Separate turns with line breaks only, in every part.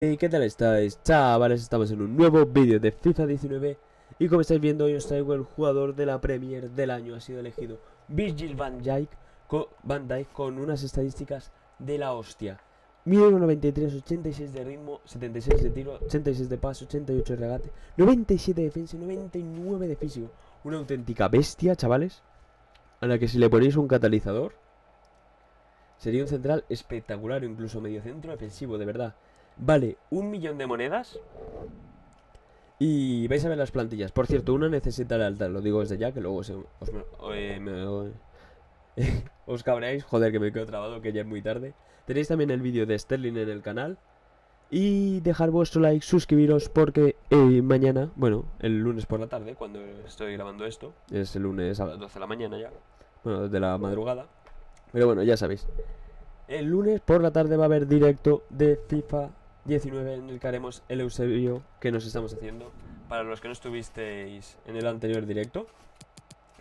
Hey, ¿qué tal estáis, chavales? Estamos en un nuevo vídeo de FIFA 19 y como estáis viendo hoy os traigo el jugador de la Premier del año. Ha sido elegido Virgil van Dijk con unas estadísticas de la hostia. Mide 1,93, 86 de ritmo, 76 de tiro, 86 de pase, 88 de regate, 97 de defensa y 99 de físico. Una auténtica bestia, chavales, a la que si le ponéis un catalizador sería un central espectacular o incluso medio centro defensivo, de verdad. Vale 1 millón de monedas y vais a ver las plantillas. Por cierto, una necesita lealtad, lo digo desde ya, que luego os cabreáis. Joder, que me quedo trabado, que ya es muy tarde. Tenéis también el vídeo de Sterling en el canal. Y dejar vuestro like, suscribiros, porque mañana, bueno, el lunes por la tarde, cuando estoy grabando esto, es el lunes a las 12 de la mañana ya, bueno, de la madrugada. Pero bueno, ya sabéis. El lunes por la tarde va a haber directo de FIFA 19 en el que haremos el Eusebio que nos estamos haciendo. Para los que no estuvisteis en el anterior directo,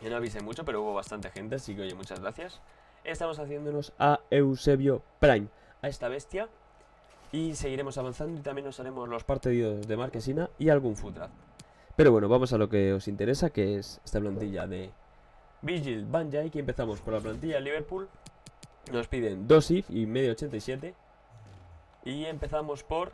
yo no avisé mucho, pero hubo bastante gente, así que oye, muchas gracias. Estamos haciéndonos a Eusebio Prime, a esta bestia, y seguiremos avanzando y también nos haremos los partidos de Marquesina y algún Futra. Pero bueno, vamos a lo que os interesa, que es esta plantilla de Virgil van Dijk. Y empezamos por la plantilla de Liverpool. Nos piden 2 if y medio 87. Y empezamos por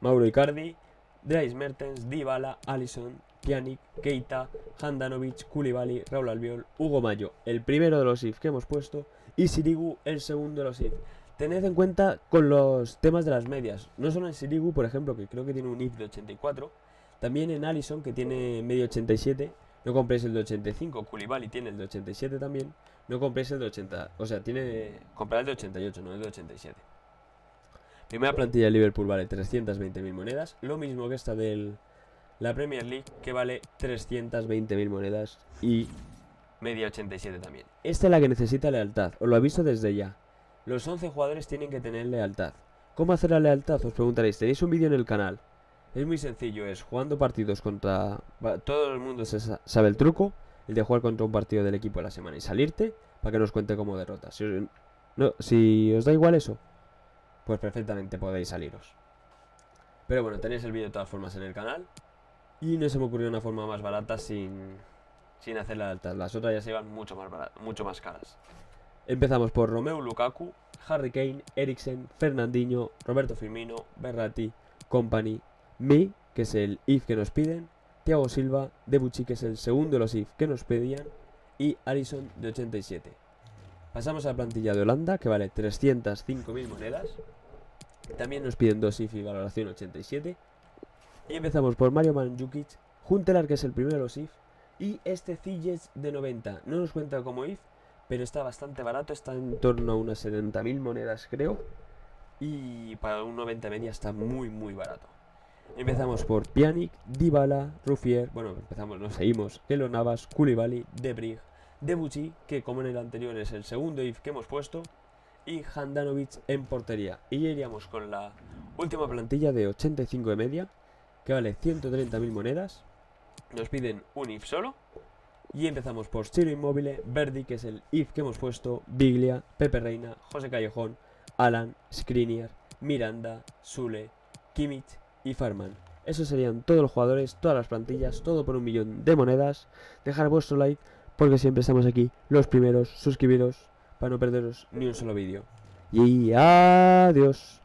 Mauro Icardi, Dries Mertens, Dybala, Alisson, Pjanic, Keita, Handanovic, Koulibaly, Raúl Albiol, Hugo Mayo, el primero de los if que hemos puesto, y Sirigu, el segundo de los if. Tened en cuenta con los temas de las medias, no solo en Sirigu, por ejemplo, que creo que tiene un if de 84, también en Alisson, que tiene medio 87, no compréis el de 85, Koulibaly tiene el de 87 también, no compréis el de 80, o sea, comprad el de 88, no el de 87. Primera plantilla de Liverpool vale 320.000 monedas, lo mismo que esta de la Premier League, que vale 320.000 monedas y media 87 también. Esta es la que necesita lealtad, os lo aviso desde ya. Los 11 jugadores tienen que tener lealtad. ¿Cómo hacer la lealtad? Os preguntaréis, tenéis un vídeo en el canal. Es muy sencillo, es jugando partidos contra... Todo el mundo sabe el truco, el de jugar contra un partido del equipo de la semana y salirte, para que nos cuente como derrota. Si os da igual eso, pues perfectamente podéis saliros. Pero bueno, tenéis el vídeo de todas formas en el canal. Y no se me ocurrió una forma más barata sin hacer la lealtad. Las otras ya se iban mucho más caras. Empezamos por Romelu Lukaku, Harry Kane, Eriksen, Fernandinho, Roberto Firmino, Berratti, Kompany, Mi, que es el if que nos piden, Thiago Silva, Debuchy, que es el segundo de los if que nos pedían, y Alisson de 87. Pasamos a la plantilla de Holanda, que vale 305.000 monedas. También nos piden 2 if y valoración 87. Y empezamos por Mario Mandzukic, Huntelaar, que es el primero de los if, y este Ziyech de 90. No nos cuenta como if, pero está bastante barato, está en torno a unas 70.000 monedas creo. Y para un 90 media está muy barato. Empezamos por Pjanic, Dybala, Ruffier, bueno, nos seguimos, Keylor Navas, Koulibaly, De Bruyne, Debuchy, que como en el anterior es el segundo if que hemos puesto, y Handanovic en portería. Y ya iríamos con la última plantilla de 85 de media, que vale 130.000 monedas. Nos piden un if solo. Y empezamos por Ciro Immobile, Verdi, que es el if que hemos puesto, Biglia, Pepe Reina, José Callejón, Alan, Skriniar, Miranda, Sule, Kimmich y Farman. Esos serían todos los jugadores, todas las plantillas, todo por 1 millón de monedas. Dejar vuestro like, porque siempre estamos aquí los primeros. Suscribiros para no perderos ni un solo vídeo. Y adiós.